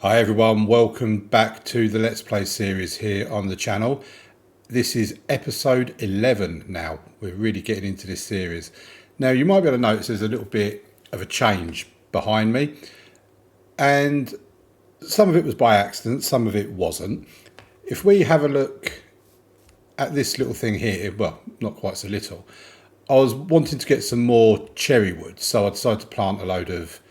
Hi everyone, welcome back to the Let's Play series here on the channel. This is episode 11 now. We're really getting into this series. Now you might be able to notice there's a little bit of a change behind me. And some of it was by accident, some of it wasn't. If we have a look at this little thing here, well, not quite so little. I was wanting to get some more cherry wood, so I decided to plant a load of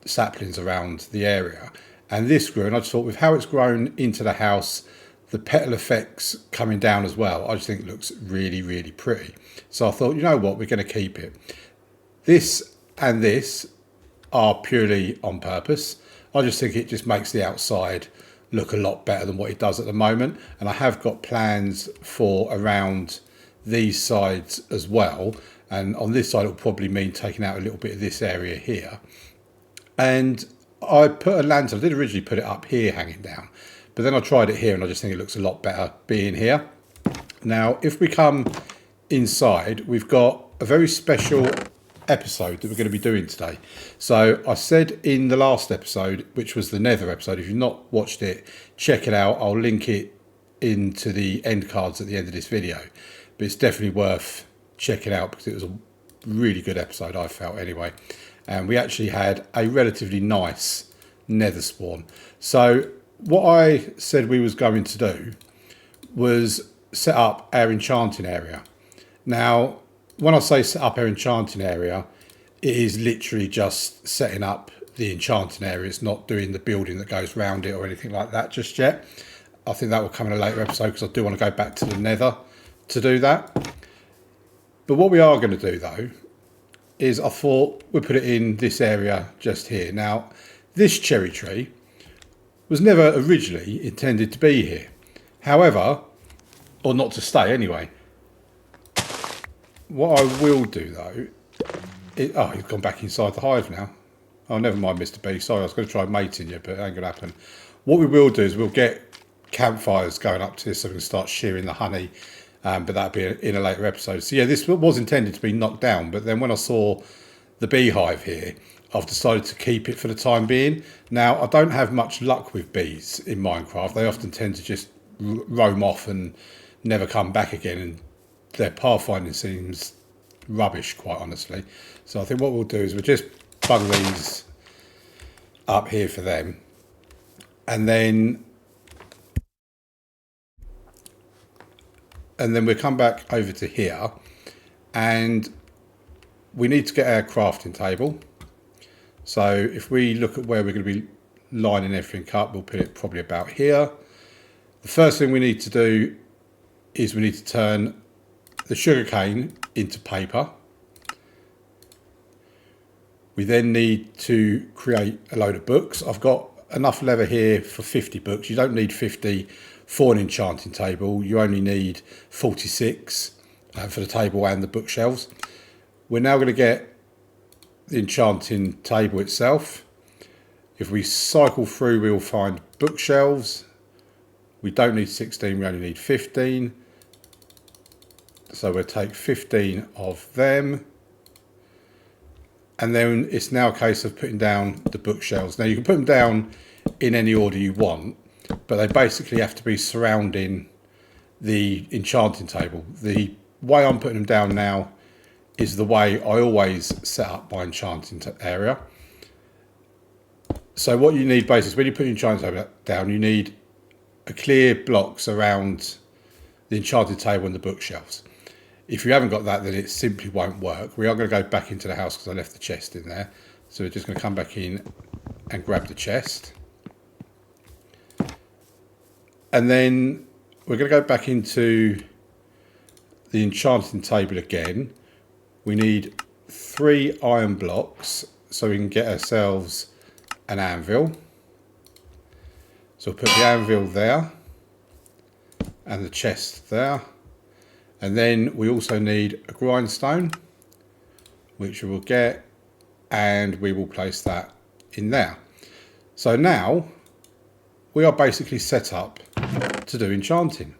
saplings around the area. And this grew, and I just thought with how it's grown into the house, the petal effects coming down as well, I just think it looks really, really pretty. So I thought, you know what, we're going to keep it. This and this are purely on purpose. I just think it just makes the outside look a lot better than what it does at the moment. And I have got plans for around these sides as well. And on this side, it'll probably mean taking out a little bit of this area here. And I put a lantern, I did originally put it up here hanging down, but then I tried it here and I just think it looks a lot better being here. Now, if we come inside, we've got a very special episode that we're going to be doing today. So I said in the last episode, which was the Nether episode, if you've not watched it, check it out. I'll link it into the end cards at the end of this video, but it's definitely worth checking out because it was a really good episode, I felt anyway. And we actually had a relatively nice nether spawn. So what I said we was going to do was set up our enchanting area. Now, when I say set up our enchanting area, it is literally just setting up the enchanting area. It's not doing the building that goes around it or anything like that just yet. I think that will come in a later episode because I do want to go back to the nether to do that. But what we are going to do though, is I thought we'd put it in this area just here. Now, this cherry tree was never originally intended to be here. However, or not to stay anyway. What I will do though, oh, he's gone back inside the hive now. Oh, never mind, Mr. B. Sorry, I was going to try mating you, but it ain't going to happen. What we will do is we'll get campfires going up to this so we can start shearing the honey. But that'll be in a later episode. So yeah, this was intended to be knocked down, but then when I saw the beehive here, I've decided to keep it for the time being. Now, I don't have much luck with bees in Minecraft. They often tend to just roam off and never come back again, and their pathfinding seems rubbish, quite honestly. So I think what we'll do is we'll just bung these up here for them, and then we'll come back over to here, and we need to get our crafting table. So if we look at where we're going to be lining everything up, we'll put it probably about here. The first thing we need to do is we need to turn the sugarcane into paper. We then need to create a load of books. I've got enough leather here for 50 books. You don't need 50 for an enchanting table. You only need 46 for the table and the bookshelves. We're now going to get the enchanting table itself. If we cycle through, we'll find bookshelves. We don't need 16, we only need 15. So we'll take 15 of them. And then it's now a case of putting down the bookshelves. Now you can put them down in any order you want, but they basically have to be surrounding the enchanting table. The way I'm putting them down now is the way I always set up my enchanting area. So what you need basically, when you put your enchanting table down, you need a clear blocks around the enchanting table and the bookshelves. If you haven't got that, then it simply won't work. We are going to go back into the house because I left the chest in there. So we're just going to come back in and grab the chest. And then we're going to go back into the enchanting table again. We need 3 iron blocks so we can get ourselves an anvil. So we'll put the anvil there and the chest there. And then we also need a grindstone, which we will get, and we will place that in there. So now we are basically set up to do enchanting.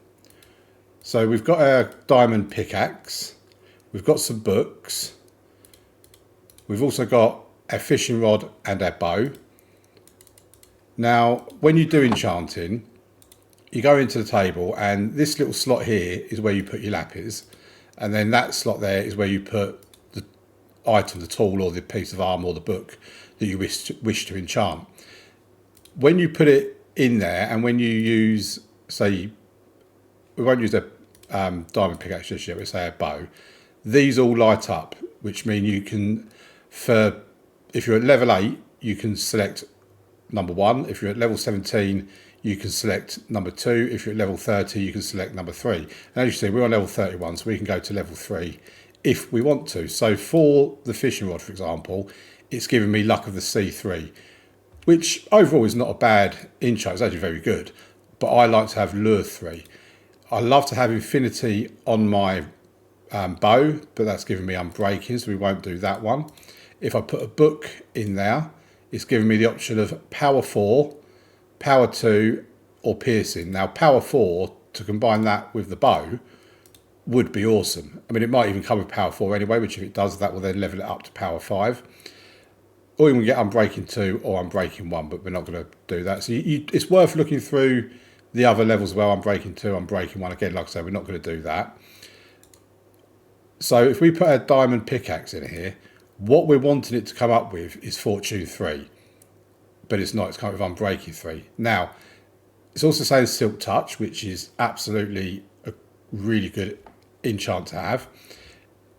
So we've got our diamond pickaxe, we've got some books, we've also got our fishing rod and our bow. Now, when you do enchanting, you go into the table, and this little slot here is where you put your lapis, and then that slot there is where you put the item, the tool, or the piece of armor, or the book that you wish to enchant. When you put it in there, and when you use, say, we won't use a diamond pickaxe just yet, we say a bow, these all light up, which mean you can, if you're at level 8, you can select number 1. If you're at level 17, you can select number 2. If you're at level 30, you can select number 3. And as you see, we're on level 31, so we can go to level 3 if we want to. So for the fishing rod, for example, it's giving me luck of the C3, which overall is not a bad enchant. It's actually very good, but I like to have lure 3. I love to have infinity on my bow, but that's giving me unbreaking, so we won't do that one. If I put a book in there, it's giving me the option of power 4, power 2, or piercing. Now, power 4, to combine that with the bow, would be awesome. I mean, it might even come with power 4 anyway, which if it does, that will then level it up to power 5. Or you can get unbreaking 2 or unbreaking 1, but we're not going to do that. So it's worth looking through the other levels as well. Unbreaking 2, unbreaking 1. Again, like I said, we're not going to do that. So if we put a diamond pickaxe in here, what we're wanting it to come up with is Fortune 3. But it's not, it's come up with Unbreaking 3. Now, it's also saying Silk Touch, which is absolutely a really good enchant to have.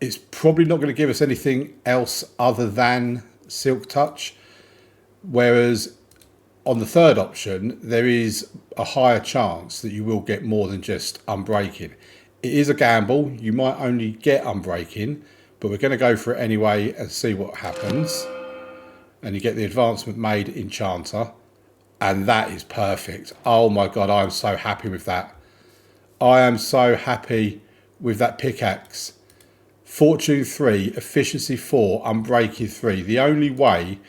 It's probably not going to give us anything else other than Silk Touch. Whereas on the third option, there is a higher chance that you will get more than just Unbreaking. It is a gamble. You might only get Unbreaking, but we're going to go for it anyway and see what happens. And you get the advancement made enchanter, and that is perfect. Oh my god, I am so happy with that. I am so happy with that pickaxe. Fortune 3, efficiency 4, unbreaking 3. The only way,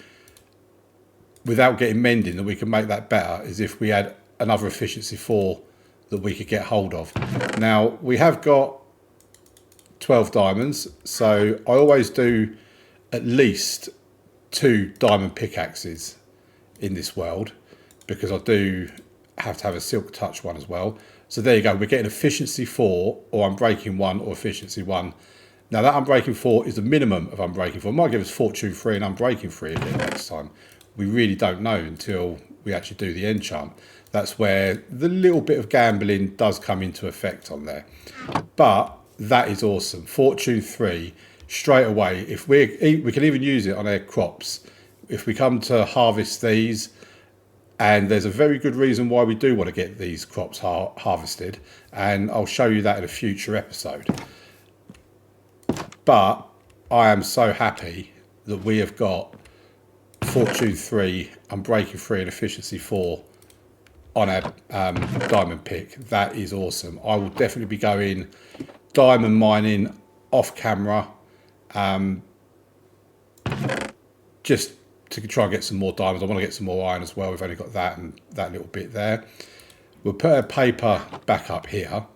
without getting mending, that we can make that better is if we had another efficiency 4 that we could get hold of. Now, we have got 12 diamonds, so I always do at least 2 diamond pickaxes in this world, because I do have to have a silk touch one as well. So there you go, we're getting efficiency 4 or unbreaking 1 or efficiency 1. Now that unbreaking 4 is the minimum of unbreaking 4. It might give us fortune 3 and unbreaking 3 again next time. We really don't know until we actually do the enchant. That's where the little bit of gambling does come into effect on there. But that is awesome. Fortune 3 straight away. If we can even use it on our crops. If we come to harvest these, and there's a very good reason why we do want to get these crops harvested, and I'll show you that in a future episode. But I am so happy that we have got Fortune 3, Unbreaking 3 and Efficiency 4 on our diamond pick. That is awesome. I will definitely be going diamond mining off camera, just to try and get some more diamonds. I want to get some more iron as well. We've only got that and that little bit there. We'll put our paper back up here.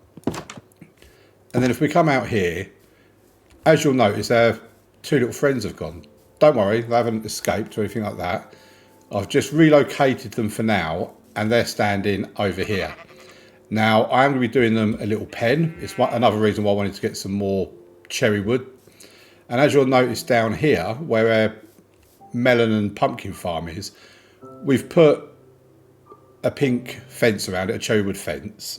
And then if we come out here, as you'll notice, our 2 little friends have gone. Don't worry, they haven't escaped or anything like that. I've just relocated them for now, and they're standing over here. Now, I am going to be doing them a little pen. It's another reason why I wanted to get some more cherry wood. And as you'll notice down here, where our melon and pumpkin farm is, we've put a pink fence around it, a cherry wood fence.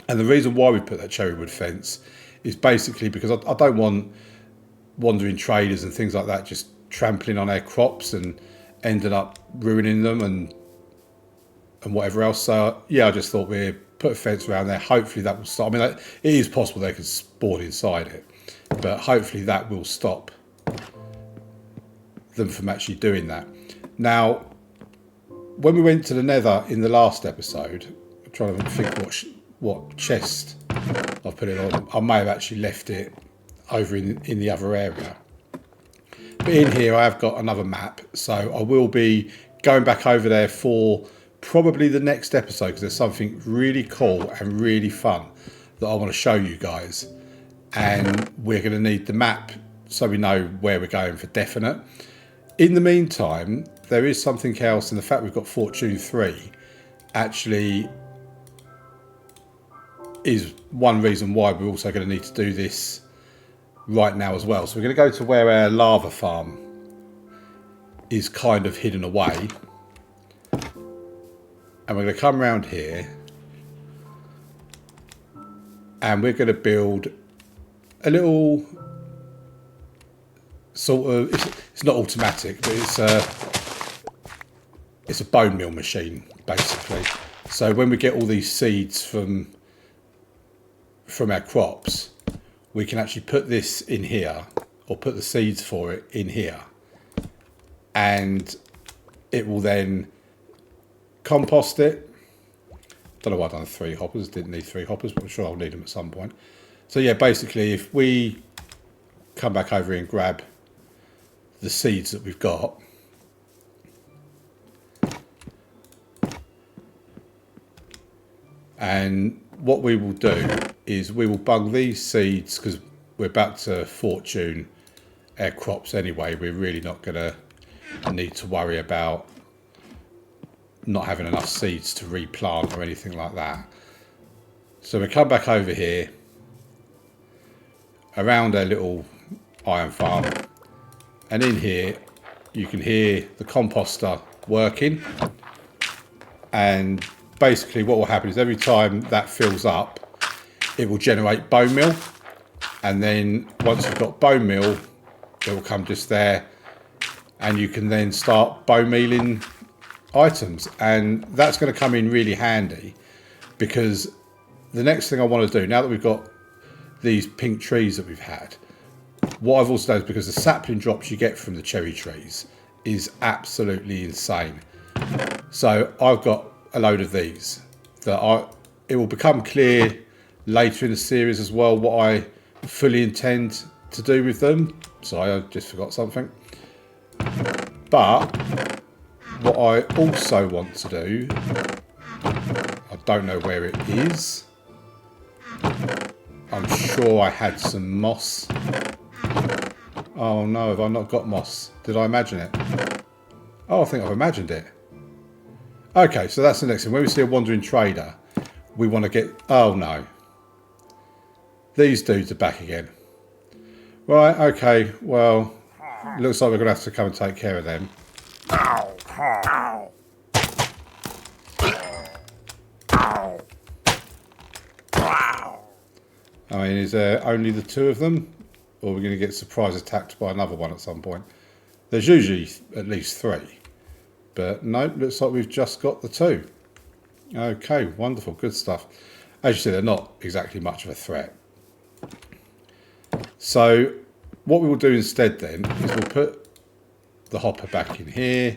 And the reason why we put that cherry wood fence is basically because I don't want wandering traders and things like that just trampling on our crops and ended up ruining them and whatever else. So yeah, I just thought we'd put a fence around there. Hopefully that will stop. I mean, it is possible they could spawn inside it, but hopefully that will stop them from actually doing that. Now, when we went to the nether in the last episode, I'm trying to think what chest I've put it on. I may have actually left it over in the other area. But in here I have got another map, so I will be going back over there for probably the next episode, because there's something really cool and really fun that I want to show you guys. And we're going to need the map so we know where we're going for definite. In the meantime, there is something else, and the fact we've got Fortune 3 actually is one reason why we're also going to need to do this right now as well. So we're going to go to where our lava farm is kind of hidden away. And we're going to come around here. And we're going to build a little sort of, it's not automatic, but it's a bone meal machine, basically. So when we get all these seeds from our crops, we can actually put this in here, or put the seeds for it in here, and it will then compost it. Don't know why I've done 3 hoppers, didn't need 3 hoppers, but I'm sure I'll need them at some point. So yeah, basically if we come back over here and grab the seeds that we've got, and what we will do is we will bung these seeds, because we're about to fortune our crops anyway. We're really not going to need to worry about not having enough seeds to replant or anything like that. So we come back over here around our little iron farm, and in here you can hear the composter working, and basically what will happen is every time that fills up, it will generate bone meal, and then once you've got bone meal, it will come just there, and you can then start bone mealing items. And that's going to come in really handy, because the next thing I want to do, now that we've got these pink trees that we've had, what I've also done is, because the sapling drops you get from the cherry trees is absolutely insane, so I've got a load of these that it will become clear later in the series as well what I fully intend to do with them. Sorry, I just forgot something. But what I also want to do, I don't know where it is. I'm sure I had some moss. Oh no, have I not got moss? Did I imagine it? Oh, I think I've imagined it. Okay, so that's the next thing. When we see a wandering trader, we want to get... Oh no. These dudes are back again. Right, okay, well, looks like we're going to have to come and take care of them. I mean, is there only the 2 of them? Or are we going to get surprise attacked by another one at some point? There's usually at least 3. But no, looks like we've just got the 2. Okay, wonderful, good stuff. As you see, they're not exactly much of a threat. So what we will do instead then is we'll put the hopper back in here.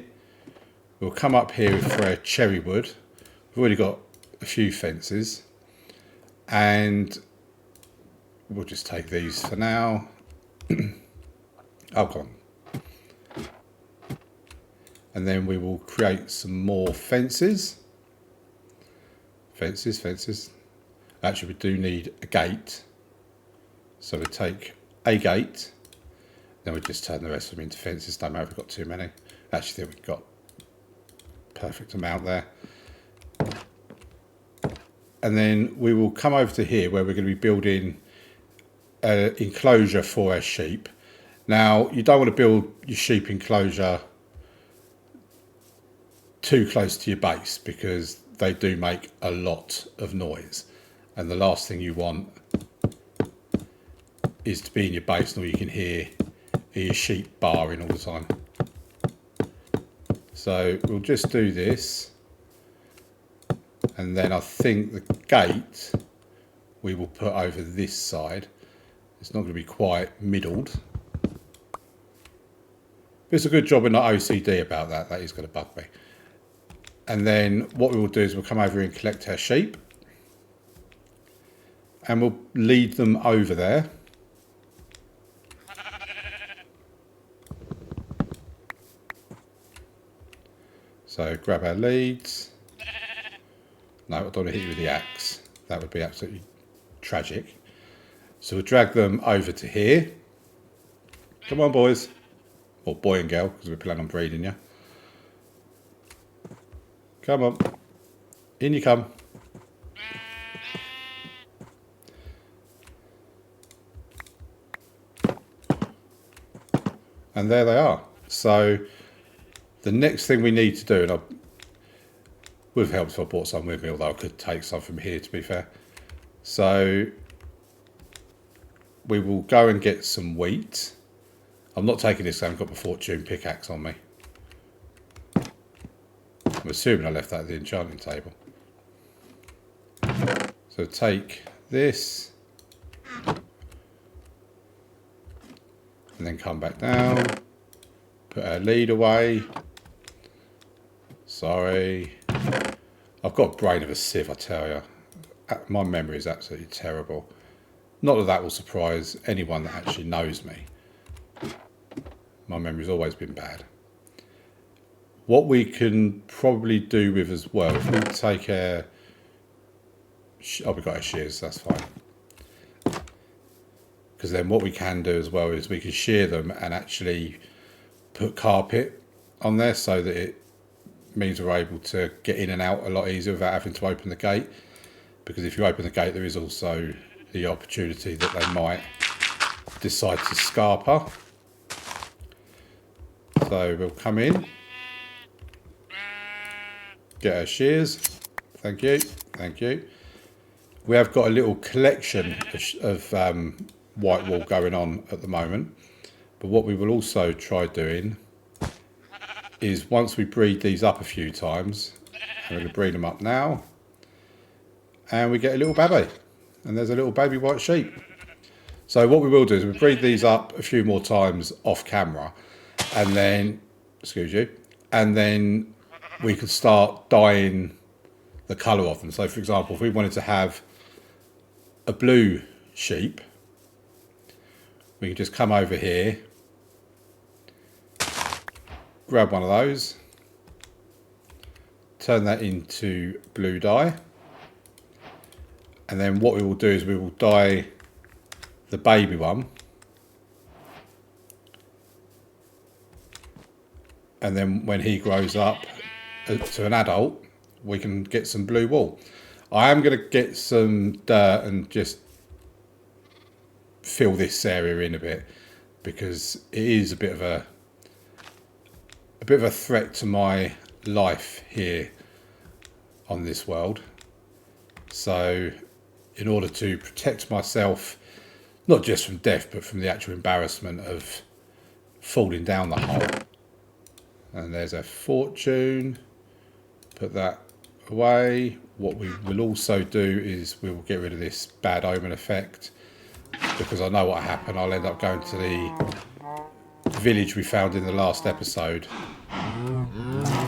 We'll come up here for our cherry wood. We've already got a few fences. And we'll just take these for now. Oh, come on. And then we will create some more fences. Fences. Actually, we do need a gate. So we take a gate. Then we just turn the rest of them into fences. Don't matter if we've got too many. Actually, I think we've got perfect amount there. And then we will come over to here where we're going to be building an enclosure for our sheep. Now, you don't want to build your sheep enclosure too close to your base, because they do make a lot of noise, and the last thing you want is to be in your base and all you can hear your sheep barring all the time. So we'll just do this, and then I think the gate we will put over this side. It's not going to be quite middled. It's a good job we're not OCD about that. That is going to bug me. And then what we will do is we'll come over and collect our sheep, and we'll lead them over there. So grab our leads. No, I don't want to hit you with the axe. That would be absolutely tragic. So we'll drag them over to here. Come on, boys. Or boy and girl, because we're planning on breeding you. Come on. In you come. And there they are. So the next thing we need to do, and would have helped if I brought some with me, although I could take some from here, to be fair. So we will go and get some wheat. I'm not taking this, I haven't got my fortune pickaxe on me. I'm assuming I left that at the enchanting table. So take this. And then come back down. Put our lead away. Sorry. I've got a brain of a sieve, I tell you. My memory is absolutely terrible. Not that that will surprise anyone that actually knows me. My memory's always been bad. What we can probably do with as well, if we take our... Oh, we've got our shears, that's fine. Because then what we can do as well is we can shear them and actually put carpet on there so that it means we're able to get in and out a lot easier without having to open the gate. Because if you open the gate, there is also the opportunity that they might decide to scarper. So we'll come in, get our shears. Thank you, thank you. We have got a little collection of white wool going on at the moment. But what we will also try doing is once we breed these up a few times, I'm going to breed them up now, and we get a little baby, and there's a little baby white sheep. So what we will do is we breed these up a few more times off camera, and then, excuse you, and then we could start dyeing the colour of them. So for example, if we wanted to have a blue sheep, we can just come over here, grab one of those, turn that into blue dye, and then what we will do is we will dye the baby one, and then when he grows up to an adult, we can get some blue wool. I am going to get some dirt and just fill this area in a bit, because it is a bit of a threat to my life here on this world. So in order to protect myself, not just from death, but from the actual embarrassment of falling down the hole. And there's a fortune. Put that away. What we will also do is we will get rid of this bad omen effect, because I know what happened. I'll end up going to the village we found in the last episode,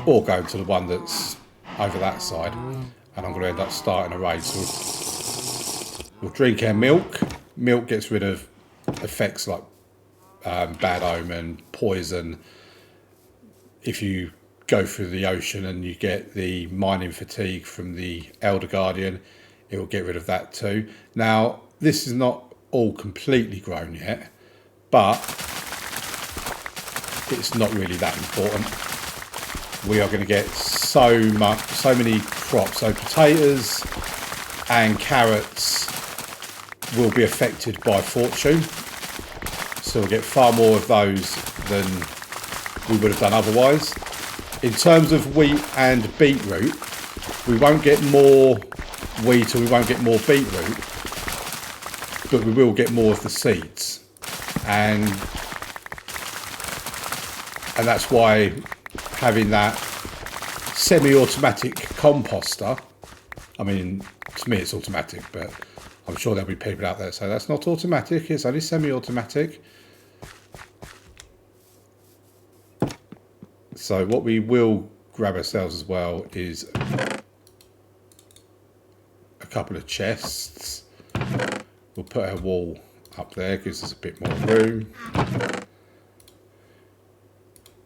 or going to the one that's over that side, and I'm going to end up starting a raid. So we'll drink our milk. Milk gets rid of effects like bad omen, poison. If you go through the ocean and you get the mining fatigue from the Elder Guardian, it will get rid of that too. Now, this is not all completely grown yet, but it's not really that important. We are going to get so many crops. So potatoes and carrots will be affected by fortune. So we'll get far more of those than we would have done otherwise. In terms of wheat and beetroot, we won't get more wheat and we won't get more beetroot, but we will get more of the seeds. And that's why having that semi-automatic composter, I mean, to me it's automatic, but I'm sure there'll be people out there say that's not automatic, it's only semi-automatic. So what we will grab ourselves as well is a couple of chests. We'll put our wall up there, gives us a bit more room.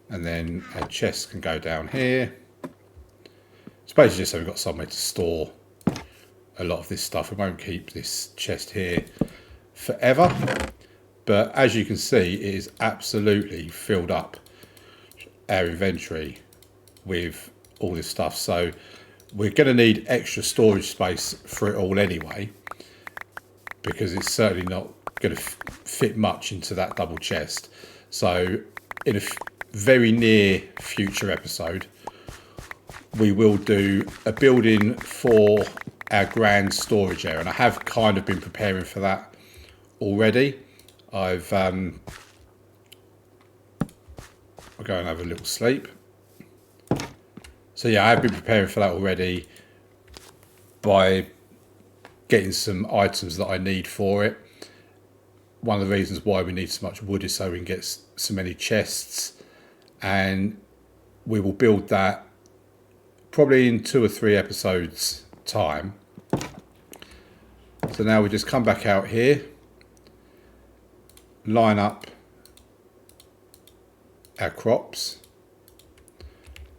And then our chests can go down here. It's basically just so we've got somewhere to store a lot of this stuff. We won't keep this chest here forever. But as you can see, it is absolutely filled up our inventory with all this stuff. So we're going to need extra storage space for it all anyway, because it's certainly not going to fit much into that double chest. So in a very near future episode, we will do a building for our grand storage area, and I have kind of been preparing for that already. I'll go and have a little sleep. So yeah, I have been preparing for that already by getting some items that I need for it. One of the reasons why we need so much wood is so we can get so many chests, and we will build that probably in 2 or 3 episodes time. So now we just come back out here, line up our crops.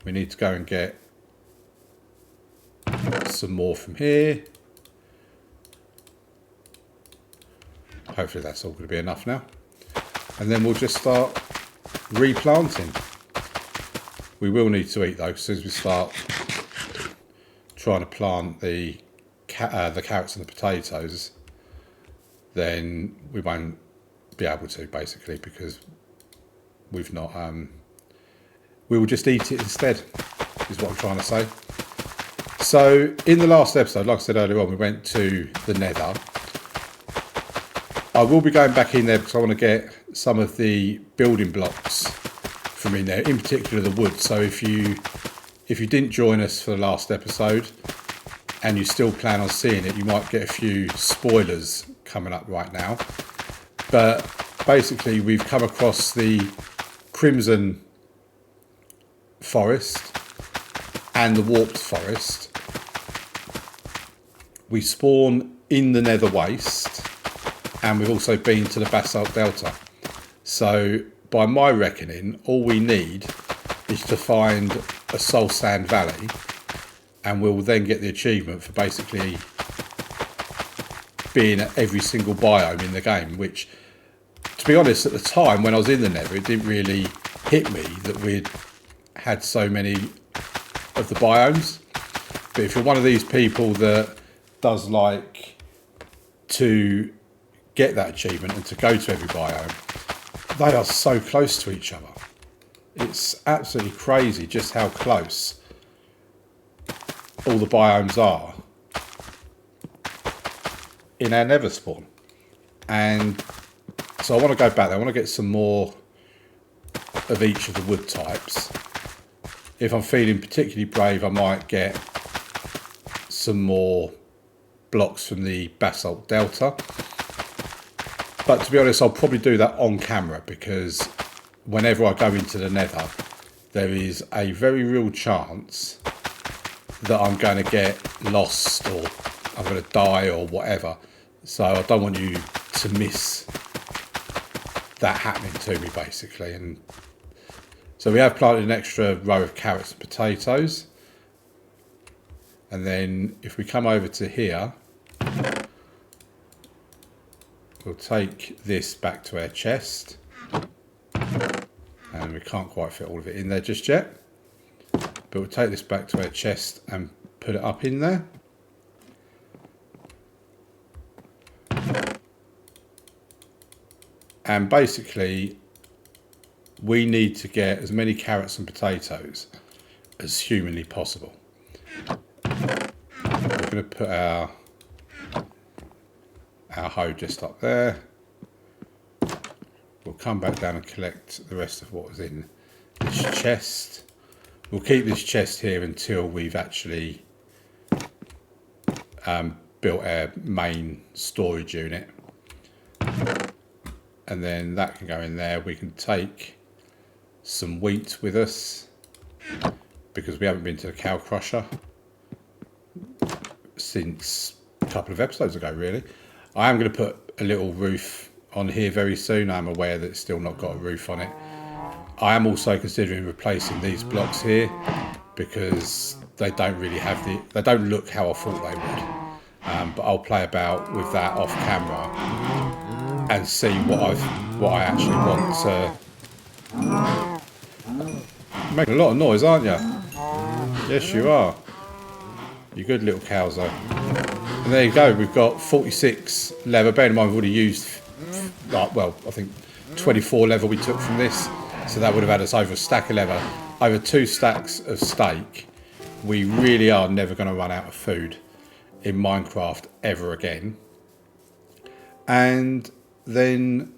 We need to go and get some more from here. Hopefully that's all going to be enough now. And then we'll just start replanting. We will need to eat though, as soon as we start trying to plant the carrots and the potatoes, then we won't be able to, basically, because we've not we will just eat it instead, is what I'm trying to say. So in the last episode, like I said earlier on, we went to the Nether. I will be going back in there because I want to get some of the building blocks from in there, in particular the wood. So if you didn't join us for the last episode and you still plan on seeing it, you might get a few spoilers coming up right now. But basically we've come across the Crimson Forest and the Warped Forest. We spawn in the Nether Waste, and we've also been to the Basalt Delta. So by my reckoning, all we need is to find a Soul Sand Valley, and we'll then get the achievement for basically being at every single biome in the game, which, to be honest, at the time when I was in the Nether, it didn't really hit me that we'd had so many of the biomes. But if you're one of these people that does like to get that achievement and to go to every biome, they are so close to each other. It's absolutely crazy just how close all the biomes are in our Nether spawn. And so I want to go back there. I want to get some more of each of the wood types. If I'm feeling particularly brave, I might get some more blocks from the Basalt Delta. But to be honest, I'll probably do that on camera, because whenever I go into the Nether, there is a very real chance that I'm going to get lost or I'm going to die or whatever. So I don't want you to miss that happening to me, basically. And so we have planted an extra row of carrots and potatoes. And then if we come over to here, we'll take this back to our chest. And we can't quite fit all of it in there just yet. But we'll take this back to our chest and put it up in there. And basically, we need to get as many carrots and potatoes as humanly possible. We're going to put our hoe just up there. We'll come back down and collect the rest of what was in this chest. We'll keep this chest here until we've actually built our main storage unit. And then that can go in there. We can take some wheat with us, because we haven't been to the cow crusher since a couple of episodes ago, really. I am going to put a little roof on here very soon. I'm aware that it's still not got a roof on it. I am also considering replacing these blocks here, because they don't really have they don't look how I thought they would. But I'll play about with that off camera and see what I actually want to. You're making a lot of noise, aren't you? Yes, you are. You good little cows, though. And there you go. We've got 46 leather. Bear in mind, we've already used, like, well, I think 24 leather we took from this. So that would have had us over a stack of leather, over 2 stacks of steak. We really are never going to run out of food in Minecraft ever again. And then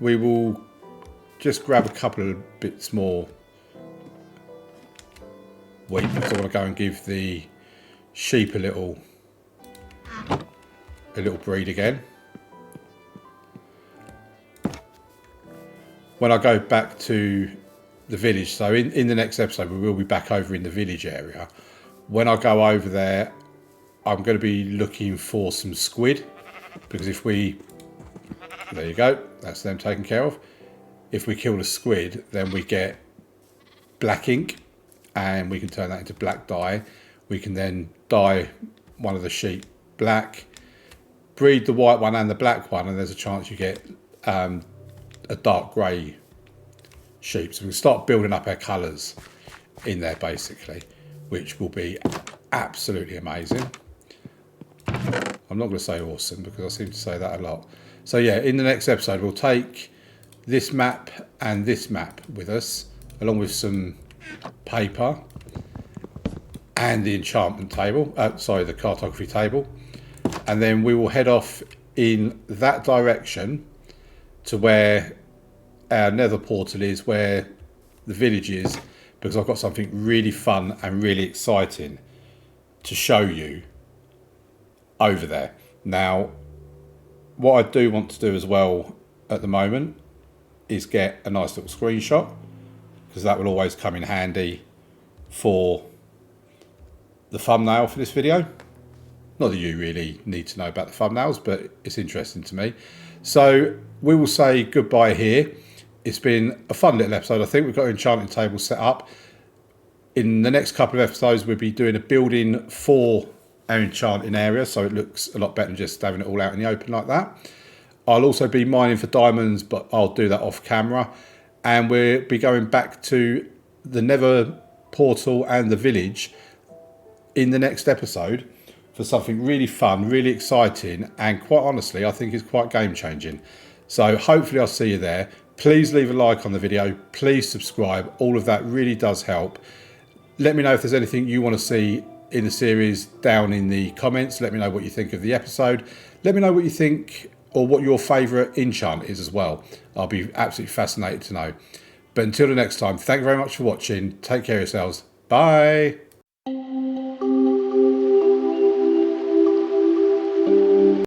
we will just grab a couple of bits more wheat because I want to go and give the sheep a little breed again. When I go back to the village, so in the next episode we will be back over in the village area. When I go over there, I'm going to be looking for some squid, because if we, there you go, that's them taken care of. If we kill the squid, then we get black ink, and we can turn that into black dye. We can then dye one of the sheep black, breed the white one and the black one, and there's a chance you get a dark grey sheep. So we can start building up our colours in there basically, which will be absolutely amazing. I'm not going to say awesome because I seem to say that a lot. So yeah, in the next episode we'll take this map and this map with us, along with some paper and the enchantment table, the cartography table, and then we will head off in that direction to where our nether portal is, where the village is, because I've got something really fun and really exciting to show you over there. Now, what I do want to do as well at the moment is get a nice little screenshot, because that will always come in handy for the thumbnail for this video. Not that you really need to know about the thumbnails, but it's interesting to me. So we will say goodbye here. It's been a fun little episode. I think we've got an enchanting table set up. In the next couple of episodes, we'll be doing a building for our enchanting area, so it looks a lot better than just having it all out in the open like that. I'll also be mining for diamonds, but I'll do that off camera. And we'll be going back to the nether portal and the village in the next episode for something really fun, really exciting, and quite honestly, I think it's quite game-changing. So hopefully I'll see you there. Please leave a like on the video. Please subscribe. All of that really does help. Let me know if there's anything you want to see in the series down in the comments. Let me know what you think of the episode. Let me know what you think, or what your favourite enchant is as well. I'll be absolutely fascinated to know. But until the next time, thank you very much for watching. Take care of yourselves. Bye.